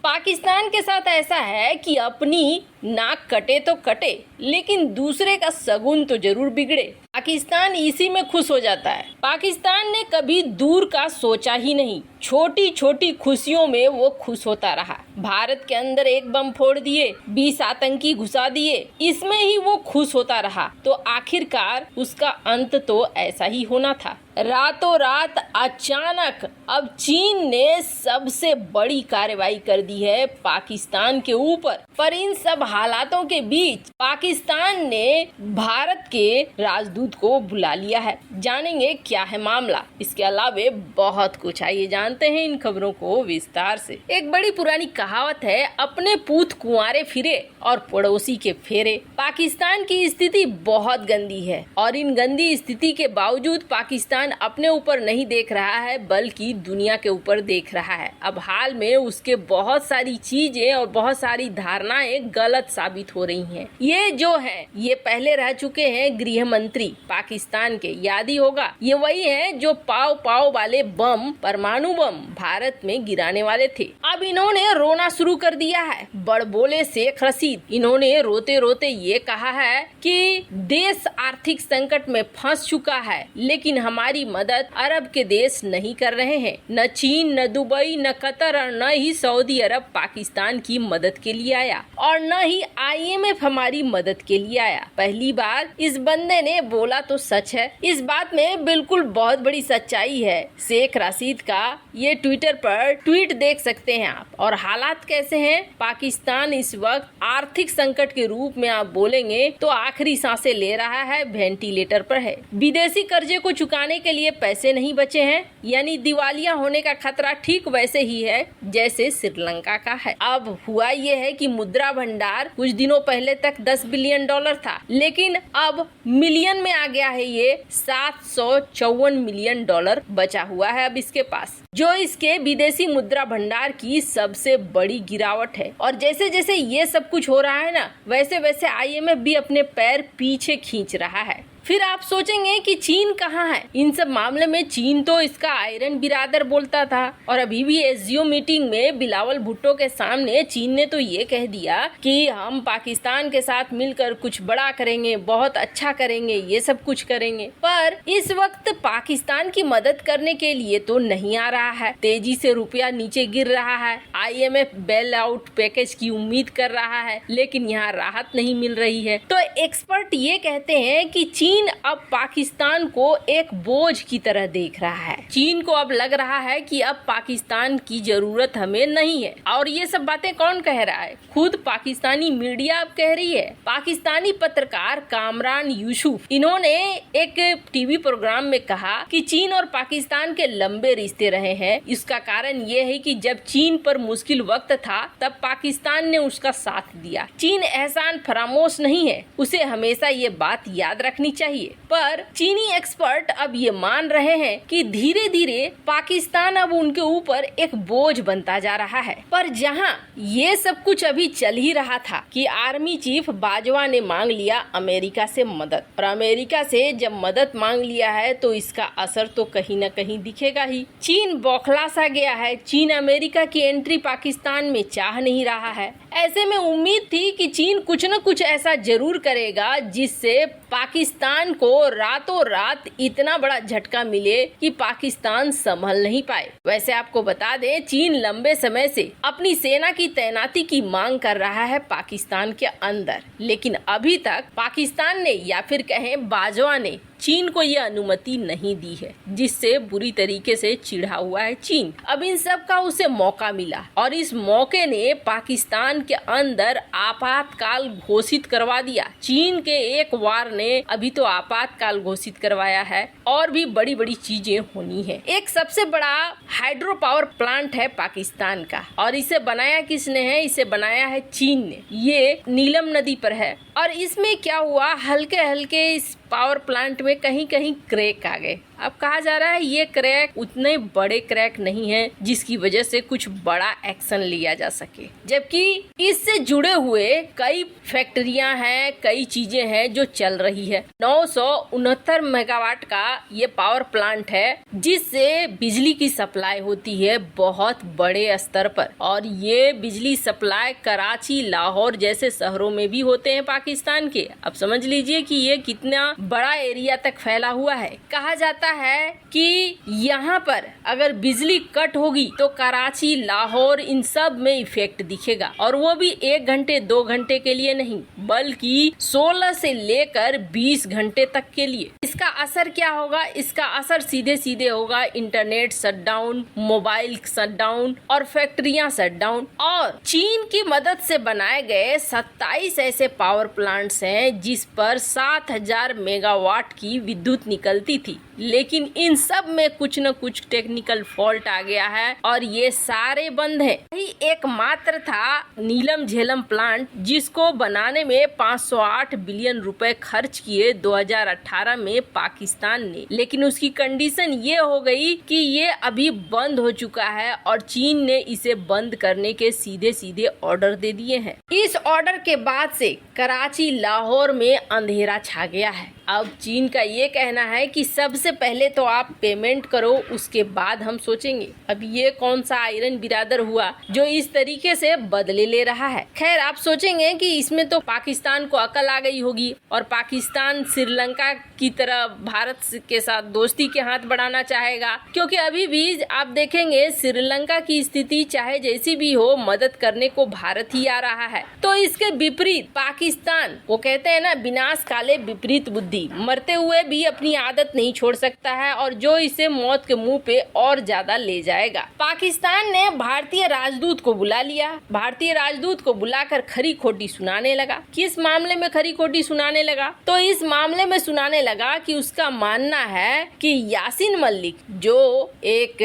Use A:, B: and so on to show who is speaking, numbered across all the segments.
A: पाकिस्तान के साथ ऐसा है कि अपनी नाक कटे तो कटे, लेकिन दूसरे का शगुन तो जरूर बिगड़े। पाकिस्तान इसी में खुश हो जाता है। पाकिस्तान ने कभी दूर का सोचा ही नहीं, छोटी छोटी खुशियों में वो खुश होता रहा। भारत के अंदर एक बम फोड़ दिए, 20 आतंकी घुसा दिए, इसमें ही वो खुश होता रहा। तो आखिरकार उसका अंत तो ऐसा ही होना था। रातों रात अचानक अब चीन ने सबसे बड़ी कार्रवाई कर दी है पाकिस्तान के ऊपर। पर इन सब हालातों के बीच पाकिस्तान ने भारत के राजदूत को बुला लिया है। जानेंगे क्या है मामला। इसके अलावे बहुत कुछ, आइए जानते हैं इन खबरों को विस्तार से। एक बड़ी पुरानी कहावत है, अपने पूत कुंवारे फिरे और पड़ोसी के फेरे। पाकिस्तान की स्थिति बहुत गंदी है और इन गंदी स्थिति के बावजूद पाकिस्तान अपने ऊपर नहीं देख रहा है, बल्कि दुनिया के ऊपर देख रहा है। अब हाल में उसके बहुत सारी चीजें और बहुत सारी धारणाएं गलत साबित हो रही हैं। ये जो है, ये पहले रह चुके हैं गृह मंत्री पाकिस्तान के, याद ही होगा। ये वही हैं जो पाव पाव वाले बम, परमाणु बम भारत में गिराने वाले थे। अब इन्होंने रोना शुरू कर दिया है। बड़बोले शेख रशीद, इन्होंने रोते रोते ये कहा है कि देश आर्थिक संकट में फंस चुका है, लेकिन हमारी मदद अरब के देश नहीं कर रहे हैं। न चीन, न दुबई, न कतर और न ही सऊदी अरब पाकिस्तान की मदद के लिए आया और न ही IMF हमारी मदद के लिए आया। पहली बार इस बंदे ने बोला तो सच है। इस बात में बिल्कुल बहुत बड़ी सच्चाई है। शेख रशीद का ये ट्विटर पर ट्वीट देख सकते हैं आप। और हालात कैसे हैं? पाकिस्तान इस वक्त आर्थिक संकट के रूप में आप बोलेंगे तो आखिरी सांसें ले रहा है, वेंटिलेटर पर है। विदेशी कर्जे को चुकाने के लिए पैसे नहीं बचे हैं, यानी दिवालिया होने का खतरा ठीक वैसे ही है जैसे श्रीलंका का है। अब हुआ ये है कि मुद्रा भंडार कुछ दिनों पहले तक $10 बिलियन था, लेकिन अब मिलियन में आ गया है। ये $754 मिलियन बचा हुआ है अब इसके पास, जो इसके विदेशी मुद्रा भंडार की सबसे बड़ी गिरावट है। और जैसे जैसे ये सब कुछ हो रहा है ना, वैसे वैसे IMF भी अपने पैर पीछे खींच रहा है। फिर आप सोचेंगे कि चीन कहाँ है इन सब मामले में। चीन तो इसका आयरन बिरादर बोलता था और अभी भी SGO मीटिंग में बिलावल भुट्टो के सामने चीन ने तो ये कह दिया कि हम पाकिस्तान के साथ मिलकर कुछ बड़ा करेंगे, बहुत अच्छा करेंगे, ये सब कुछ करेंगे। पर इस वक्त पाकिस्तान की मदद करने के लिए तो नहीं आ रहा है। तेजी से रुपया नीचे गिर रहा है। IMF बेल आउट पैकेज की उम्मीद कर रहा है, लेकिन यहाँ राहत नहीं मिल रही है। तो एक्सपर्ट ये कहते हैं कि चीन अब पाकिस्तान को एक बोझ की तरह देख रहा है। चीन को अब लग रहा है कि अब पाकिस्तान की जरूरत हमें नहीं है। और ये सब बातें कौन कह रहा है? खुद पाकिस्तानी मीडिया अब कह रही है। पाकिस्तानी पत्रकार कामरान यूसुफ, इन्होंने एक टीवी प्रोग्राम में कहा कि चीन और पाकिस्तान के लंबे रिश्ते रहे हैं। इसका कारण ये है कि जब चीन पर मुश्किल वक्त था तब पाकिस्तान ने उसका साथ दिया। चीन एहसान फरामोश नहीं है, उसे हमेशा ये बात याद रखनी चाहिए। पर चीनी एक्सपर्ट अब ये मान रहे हैं कि धीरे धीरे पाकिस्तान अब उनके ऊपर एक बोझ बनता जा रहा है। पर जहां ये सब कुछ अभी चल ही रहा था कि आर्मी चीफ बाजवा ने मांग लिया अमेरिका से मदद, और अमेरिका से जब मदद मांग लिया है तो इसका असर तो कहीं न कहीं दिखेगा ही। चीन बौखला सा गया है। चीन अमेरिका की एंट्री पाकिस्तान में चाह नहीं रहा है। ऐसे में उम्मीद थी कि चीन कुछ न कुछ ऐसा जरूर करेगा जिससे पाकिस्तान को रातों रात इतना बड़ा झटका मिले कि पाकिस्तान संभल नहीं पाए। वैसे आपको बता दें, चीन लंबे समय से अपनी सेना की तैनाती की मांग कर रहा है पाकिस्तान के अंदर, लेकिन अभी तक पाकिस्तान ने या फिर कहें बाजवा ने चीन को ये अनुमति नहीं दी है, जिससे बुरी तरीके से चिढ़ा हुआ है चीन। अब इन सब का उसे मौका मिला और इस मौके ने पाकिस्तान के अंदर आपातकाल घोषित करवा दिया। चीन के एक वार ने अभी तो आपातकाल घोषित करवाया है और भी बड़ी बड़ी चीजें होनी है। एक सबसे बड़ा हाइड्रो पावर प्लांट है पाकिस्तान का, और इसे बनाया किसने है? इसे बनाया है चीन ने। ये नीलम नदी पर है और इसमें क्या हुआ, हल्के हल्के इस पावर प्लांट में कहीं कहीं क्रैक आ गए। अब कहा जा रहा है ये क्रैक उतने बड़े क्रैक नहीं है जिसकी वजह से कुछ बड़ा एक्शन लिया जा सके, जबकि इससे जुड़े हुए कई फैक्ट्रियां हैं, कई चीजें हैं जो चल रही है। 969 मेगावाट का ये पावर प्लांट है जिससे बिजली की सप्लाई होती है बहुत बड़े स्तर पर, और ये बिजली सप्लाई कराची, लाहौर जैसे शहरों में भी होते हैं पाकिस्तान के। अब समझ लीजिए कि ये कितना बड़ा एरिया तक फैला हुआ है। कहा जाता है कि यहाँ पर अगर बिजली कट होगी तो कराची, लाहौर इन सब में इफेक्ट दिखेगा, और वो भी 1 घंटे 2 घंटे के लिए नहीं बल्कि 16 से लेकर 20 घंटे तक के लिए। इसका असर क्या होगा? इसका असर सीधे सीधे होगा इंटरनेट शटडाउन, मोबाइल शटडाउन और फैक्ट्रियां शटडाउन। और चीन की मदद से बनाए गए 27 ऐसे पावर प्लांट्स हैं जिस पर 7000 मेगावाट की विद्युत निकलती थी, लेकिन इन सब में कुछ न कुछ टेक्निकल फॉल्ट आ गया है और ये सारे बंद हैं। यही एकमात्र था नीलम झेलम प्लांट जिसको बनाने में 508 बिलियन रुपए खर्च किए 2018 में पाकिस्तान ने, लेकिन उसकी कंडीशन ये हो गई कि ये अभी बंद हो चुका है और चीन ने इसे बंद करने के सीधे सीधे ऑर्डर दे दिए हैं। इस ऑर्डर के बाद से कराची, लाहौर में अंधेरा छा गया है। अब चीन का ये कहना है कि सबसे पहले तो आप पेमेंट करो, उसके बाद हम सोचेंगे। अब ये कौन सा आयरन बिरादर हुआ जो इस तरीके से बदले ले रहा है? खैर, आप सोचेंगे कि इसमें तो पाकिस्तान को अकल आ गई होगी और पाकिस्तान श्रीलंका की तरह भारत के साथ दोस्ती के हाथ बढ़ाना चाहेगा, क्योंकि अभी भी आप देखेंगे श्रीलंका की स्थिति चाहे जैसी भी हो, मदद करने को भारत ही आ रहा है। तो इसके विपरीत पाकिस्तान, वो कहते हैं ना, विनाश काले विपरीत बुद्धि, मरते हुए भी अपनी आदत नहीं छोड़ सकता है और जो इसे मौत के मुंह पे और ज्यादा ले जाएगा। पाकिस्तान ने भारतीय राजदूत को बुला लिया। भारतीय राजदूत को बुलाकर खरी खोटी सुनाने लगा। किस मामले में खरी खोटी सुनाने लगा? तो इस मामले में सुनाने लगा कि उसका मानना है कि यासीन मलिक जो एक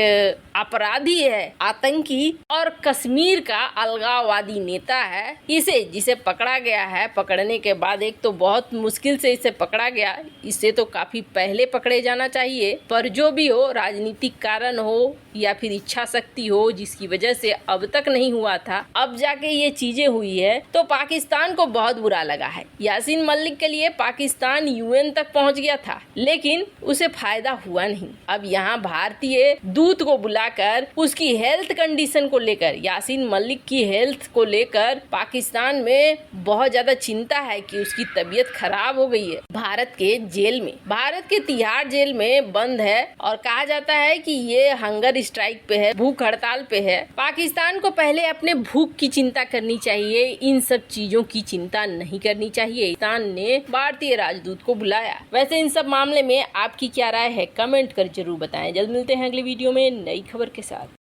A: अपराधी है, आतंकी और कश्मीर का अलगाववादी नेता है, जिसे पकड़ा गया है। पकड़ने के बाद एक तो बहुत मुश्किल से इसे पकड़ा गया, इसे तो काफी पहले पकड़े जाना चाहिए, पर जो भी हो, राजनीतिक कारण हो या फिर इच्छा शक्ति हो जिसकी वजह से अब तक नहीं हुआ था, अब जाके ये चीजें हुई है तो पाकिस्तान को बहुत बुरा लगा है। यासीन मलिक के लिए पाकिस्तान यूएन तक पहुंच गया था, लेकिन उसे फायदा हुआ नहीं। अब यहाँ भारतीय दूत को बुलाकर उसकी हेल्थ कंडीशन को लेकर, यासीन मलिक की हेल्थ को लेकर पाकिस्तान में बहुत ज्यादा चिंता है कि उसकी तबीयत खराब हो गई है। भारत के जेल में, भारत के तिहाड़ जेल में बंद है और कहा जाता है कि ये हंगर स्ट्राइक पे है, भूख हड़ताल पे है। पाकिस्तान को पहले अपने भूख की चिंता करनी चाहिए, इन सब चीजों की चिंता नहीं करनी चाहिए। पाकिस्तान ने भारतीय राजदूत को बुलाया। वैसे इन सब मामले में आपकी क्या राय है? कमेंट कर जरूर बताएं। जल्द मिलते हैं अगले वीडियो में नई खबर के साथ।